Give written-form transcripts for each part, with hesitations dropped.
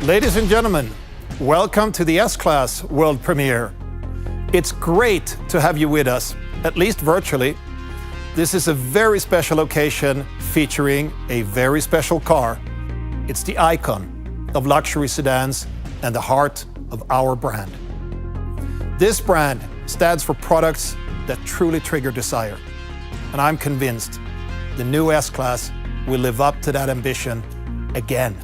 Ladies and gentlemen, welcome to the S-Class world premiere. It's great to have you with us, at least virtually. This is a very special occasion featuring a very special car. It's the icon of luxury sedans and the heart of our brand. This brand stands for products that truly trigger desire. And I'm convinced the new S-Class will live up to that ambition again.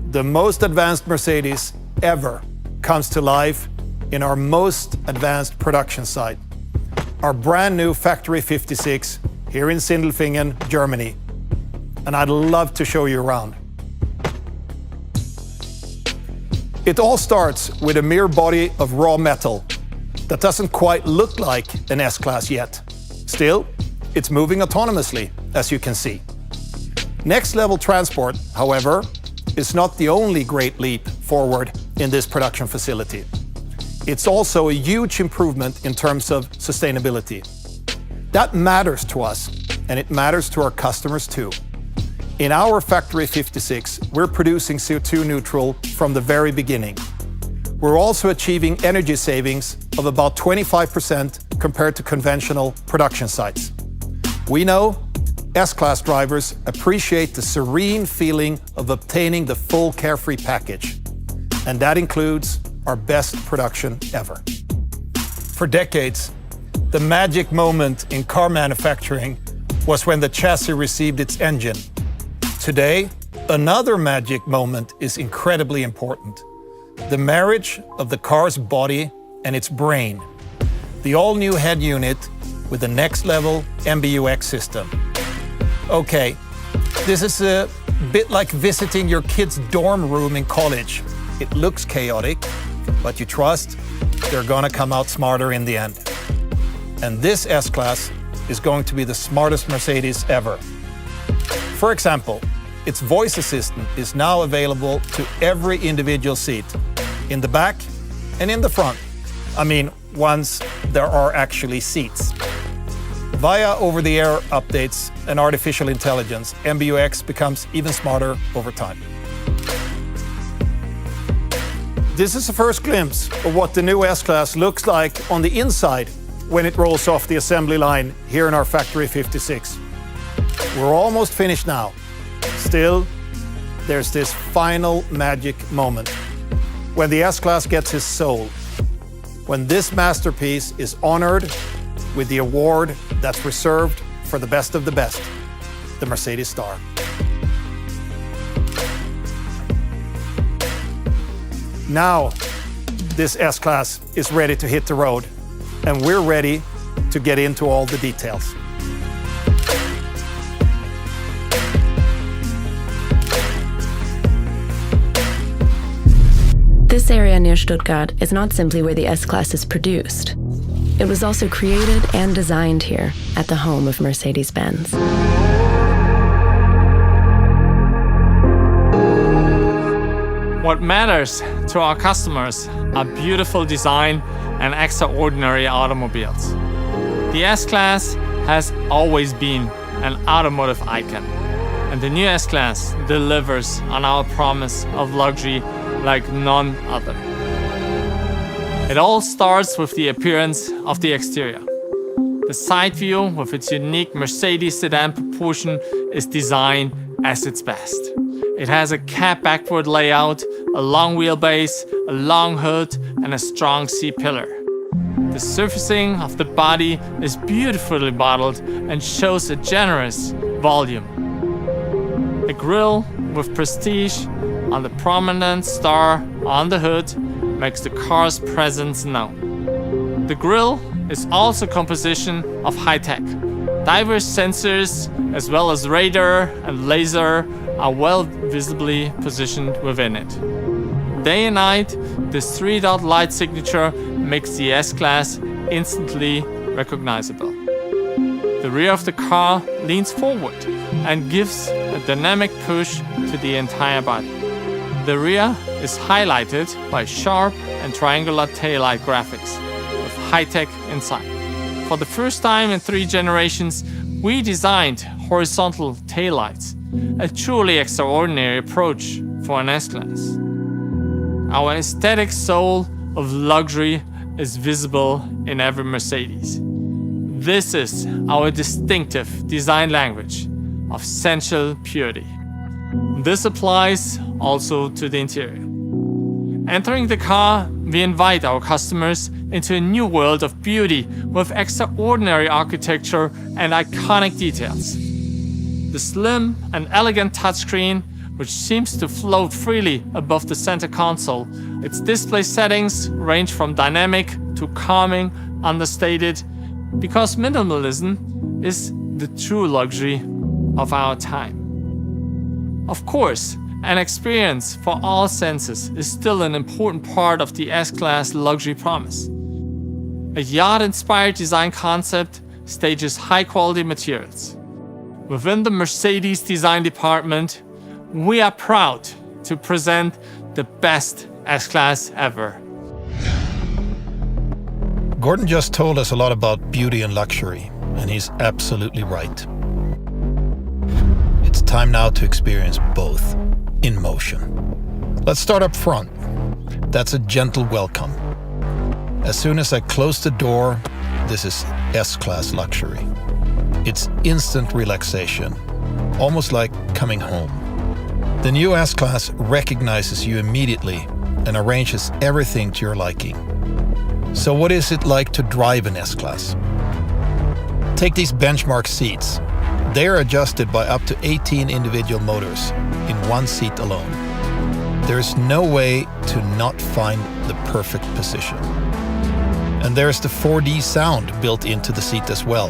The most advanced Mercedes ever comes to life in our most advanced production site, our brand new Factory 56 here in Sindelfingen, Germany. And I'd love to show you around. It all starts with a mere body of raw metal that doesn't quite look like an S-Class yet. Still, it's moving autonomously, as you can see. Next level transport, however, is not the only great leap forward in this production facility. It's also a huge improvement in terms of sustainability. That matters to us, and it matters to our customers too. In our Factory 56, we're producing CO2 neutral from the very beginning. We're also achieving energy savings of about 25% compared to conventional production sites. We know S-Class drivers appreciate the serene feeling of obtaining the full carefree package. And that includes our best production ever. For decades, the magic moment in car manufacturing was when the chassis received its engine. Today, another magic moment is incredibly important. The marriage of the car's body and its brain. The all-new head unit with the next-level MBUX system. Okay, this is a bit like visiting your kid's dorm room in college. It looks chaotic, but you trust they're gonna come out smarter in the end. And this S-Class is going to be the smartest Mercedes ever. For example, its voice assistant is now available to every individual seat, in the back and in the front. I mean, once there are actually seats. Via over-the-air updates and artificial intelligence, MBUX becomes even smarter over time. This is a first glimpse of what the new S-Class looks like on the inside when it rolls off the assembly line here in our Factory 56. We're almost finished now. Still, there's this final magic moment when the S-Class gets his soul, when this masterpiece is honored with the award that's reserved for the best of the best, the Mercedes Star. Now, this S-Class is ready to hit the road, and we're ready to get into all the details. This area near Stuttgart is not simply where the S-Class is produced. It was also created and designed here at the home of Mercedes-Benz. What matters to our customers are beautiful design and extraordinary automobiles. The S-Class has always been an automotive icon, and the new S-Class delivers on our promise of luxury like none other. It all starts with the appearance of the exterior. The side view, with its unique Mercedes sedan proportion, is designed as its best. It has a cab backward layout, a long wheelbase, a long hood, and a strong C-pillar. The surfacing of the body is beautifully modeled and shows a generous volume. A grille with prestige on the prominent star on the hood makes the car's presence known. The grille is also a composition of high-tech. Diverse sensors as well as radar and laser are well visibly positioned within it. Day and night, this 3-dot light signature makes the S-Class instantly recognizable. The rear of the car leans forward and gives a dynamic push to the entire body. The rear is highlighted by sharp and triangular taillight graphics with high-tech inside. For the first time in 3 generations, we designed horizontal taillights a truly extraordinary approach for an S-Class. Our aesthetic soul of luxury is visible in every Mercedes. This is our distinctive design language of sensual purity. This applies also to the interior. Entering the car, we invite our customers into a new world of beauty with extraordinary architecture and iconic details. The slim and elegant touchscreen, which seems to float freely above the center console. Its display settings range from dynamic to calming, understated, because minimalism is the true luxury of our time. Of course, an experience for all senses is still an important part of the S-Class luxury promise. A yacht-inspired design concept stages high-quality materials. Within the Mercedes design department, we are proud to present the best S-Class ever. Gordon just told us a lot about beauty and luxury, and he's absolutely right. It's time now to experience both in motion. Let's start up front. That's a gentle welcome. As soon as I close the door, this is S-Class luxury. It's instant relaxation, almost like coming home. The new S-Class recognizes you immediately and arranges everything to your liking. So what is it like to drive an S-Class? Take these benchmark seats. They are adjusted by up to 18 individual motors in one seat alone. There's no way to not find the perfect position. And there's the 4D sound built into the seat as well.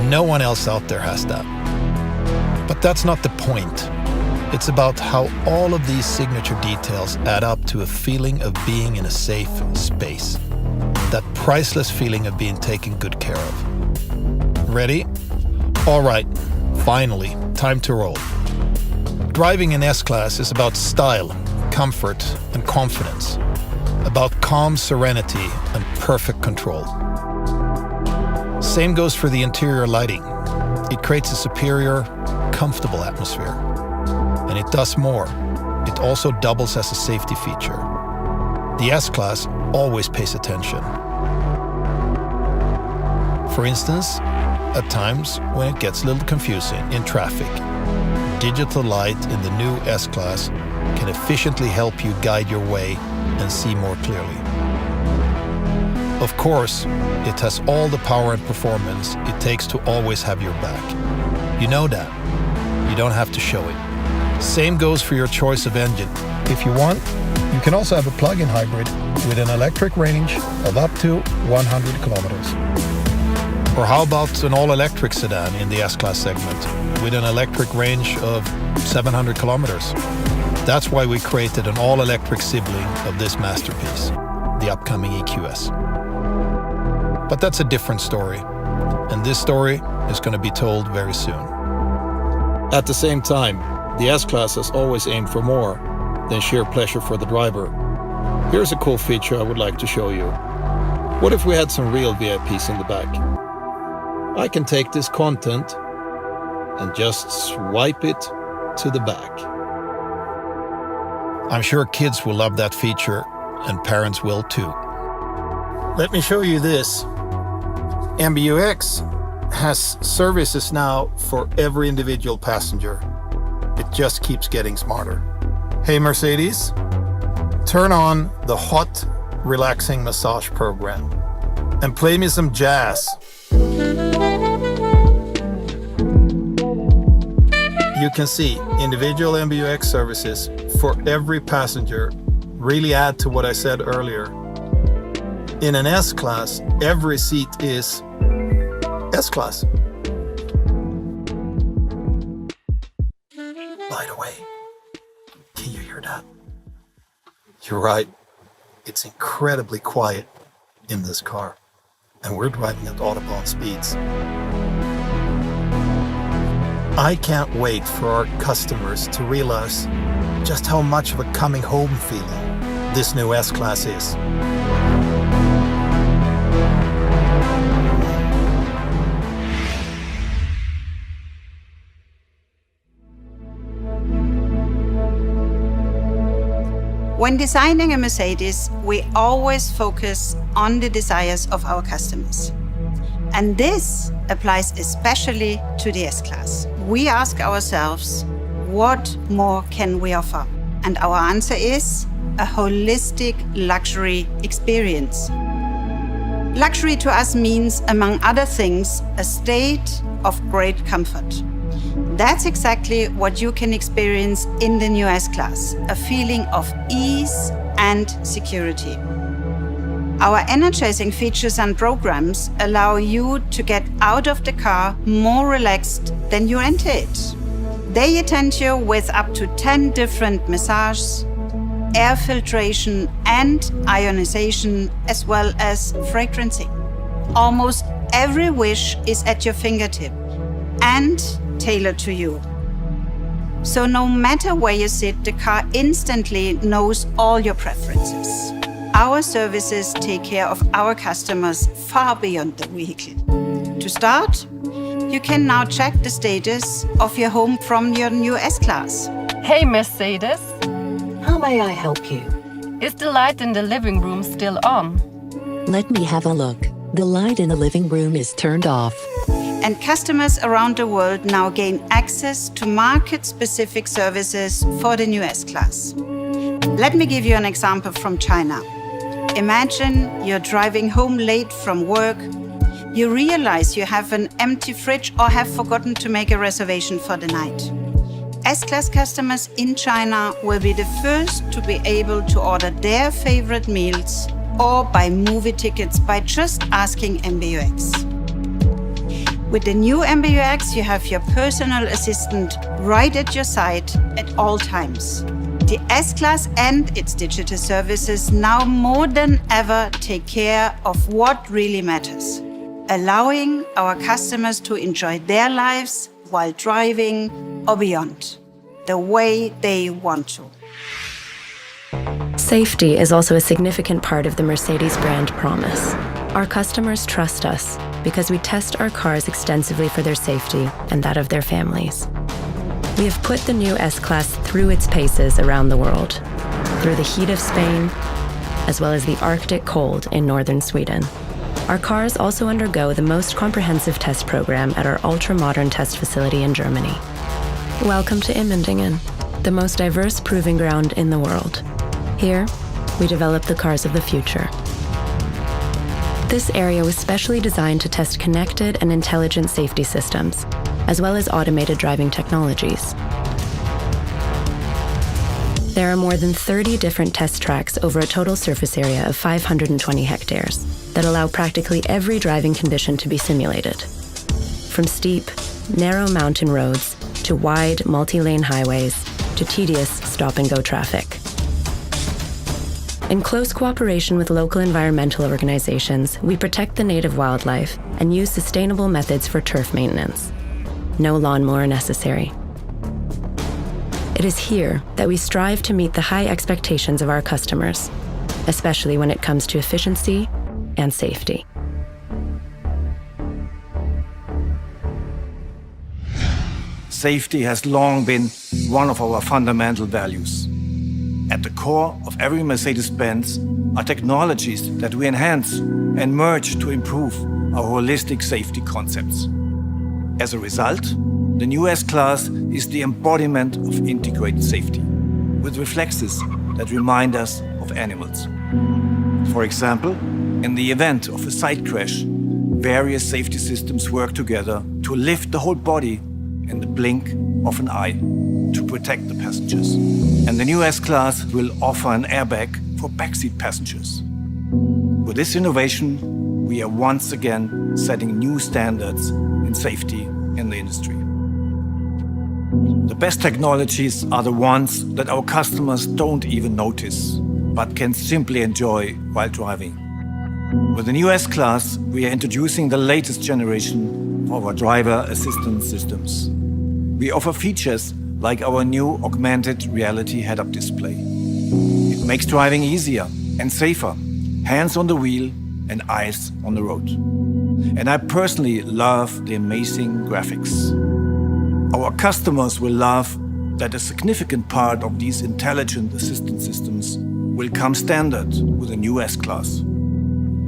No one else out there has that. But that's not the point. It's about how all of these signature details add up to a feeling of being in a safe space. That priceless feeling of being taken good care of. Ready? All right, finally, time to roll. Driving an S-Class is about style, comfort, and confidence. About calm serenity and perfect control. Same goes for the interior lighting. It creates a superior, comfortable atmosphere. And it does more. It also doubles as a safety feature. The S-Class always pays attention. For instance, at times when it gets a little confusing in traffic, digital light in the new S-Class can efficiently help you guide your way and see more clearly. Of course, it has all the power and performance it takes to always have your back. You know that. You don't have to show it. Same goes for your choice of engine. If you want, you can also have a plug-in hybrid with an electric range of up to 100 kilometers. Or how about an all-electric sedan in the S-Class segment with an electric range of 700 kilometers? That's why we created an all-electric sibling of this masterpiece, the upcoming EQS. But that's a different story, and this story is going to be told very soon. At the same time, the S-Class has always aimed for more than sheer pleasure for the driver. Here's a cool feature I would like to show you. What if we had some real VIPs in the back? I can take this content and just swipe it to the back. I'm sure kids will love that feature, and parents will too. Let me show you this. MBUX has services now for every individual passenger. It just keeps getting smarter. Hey Mercedes, turn on the hot, relaxing massage program and play me some jazz. You can see individual MBUX services for every passenger really add to what I said earlier. In an S-Class, every seat is S-Class. By the way, can you hear that? You're right. It's incredibly quiet in this car, and we're driving at Autobahn speeds. I can't wait for our customers to realize just how much of a coming home feeling this new S-Class is. When designing a Mercedes, we always focus on the desires of our customers. And this applies especially to the S-Class. We ask ourselves, what more can we offer? And our answer is a holistic luxury experience. Luxury to us means, among other things, a state of great comfort. That's exactly what you can experience in the new S-Class, a feeling of ease and security. Our energizing features and programs allow you to get out of the car more relaxed than you enter it. They attend you with up to 10 different massages, air filtration and ionization, as well as fragrancing. Almost every wish is at your fingertip and tailored to you. So no matter where you sit, the car instantly knows all your preferences. Our services take care of our customers far beyond the vehicle. To start, you can now check the status of your home from your new S-Class. Hey, Mercedes. How may I help you? Is the light in the living room still on? Let me have a look. The light in the living room is turned off. And customers around the world now gain access to market-specific services for the new S-Class. Let me give you an example from China. Imagine you're driving home late from work. You realize you have an empty fridge or have forgotten to make a reservation for the night. S-Class customers in China will be the first to be able to order their favorite meals or buy movie tickets by just asking MBUX. With the new MBUX, you have your personal assistant right at your side at all times. The S-Class and its digital services now more than ever take care of what really matters, allowing our customers to enjoy their lives while driving or beyond, the way they want to. Safety is also a significant part of the Mercedes brand promise. Our customers trust us because we test our cars extensively for their safety and that of their families. We have put the new S-Class through its paces around the world, through the heat of Spain, as well as the Arctic cold in northern Sweden. Our cars also undergo the most comprehensive test program at our ultra-modern test facility in Germany. Welcome to Immendingen, the most diverse proving ground in the world. Here, we develop the cars of the future. This area was specially designed to test connected and intelligent safety systems, as well as automated driving technologies. There are more than 30 different test tracks over a total surface area of 520 hectares that allow practically every driving condition to be simulated. From steep, narrow mountain roads to wide, multi-lane highways to tedious stop-and-go traffic. In close cooperation with local environmental organizations, we protect the native wildlife and use sustainable methods for turf maintenance. No lawnmower necessary. It is here that we strive to meet the high expectations of our customers, especially when it comes to efficiency and safety. Safety has long been one of our fundamental values. At the core of every Mercedes-Benz are technologies that we enhance and merge to improve our holistic safety concepts. As a result, the new S-Class is the embodiment of integrated safety, with reflexes that remind us of animals. For example, in the event of a side crash, various safety systems work together to lift the whole body in the blink of an eye to protect the passengers. And the new S-Class will offer an airbag for backseat passengers. With this innovation, we are once again setting new standards in safety in the industry. The best technologies are the ones that our customers don't even notice, but can simply enjoy while driving. With the new S-Class, we are introducing the latest generation of our driver assistance systems. We offer features like our new augmented reality head-up display. It makes driving easier and safer, hands on the wheel and eyes on the road. And I personally love the amazing graphics. Our customers will love that a significant part of these intelligent assistance systems will come standard with the new S-Class.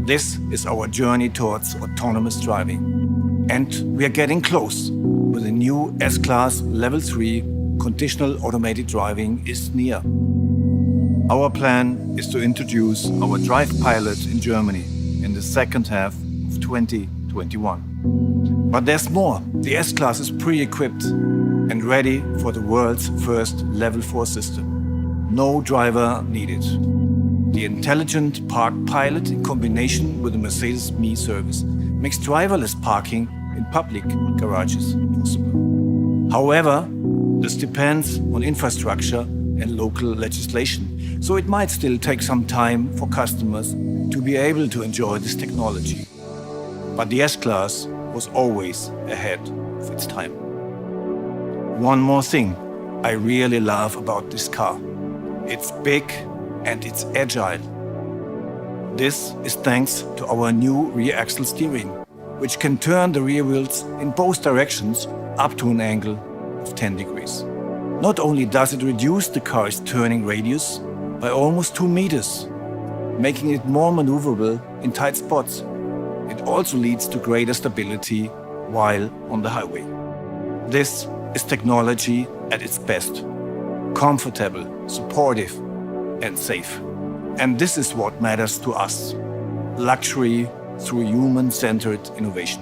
This is our journey towards autonomous driving. And we are getting close. With the new S-Class Level 3, conditional automated driving is near. Our plan is to introduce our Drive Pilot in Germany in the second half of 2021. But there's more. The S-Class is pre-equipped and ready for the world's first Level 4 system. No driver needed. The intelligent park pilot in combination with the Mercedes Me service makes driverless parking in public garages possible. However, this depends on infrastructure and local legislation, so it might still take some time for customers to be able to enjoy this technology. But the S-Class was always ahead of its time. One more thing I really love about this car. It's big and it's agile. This is thanks to our new rear axle steering, which can turn the rear wheels in both directions up to an angle of 10 degrees. Not only does it reduce the car's turning radius by almost 2 meters, making it more maneuverable in tight spots, it also leads to greater stability while on the highway. This is technology at its best. Comfortable, supportive, and safe. And this is what matters to us. Luxury through human-centered innovation.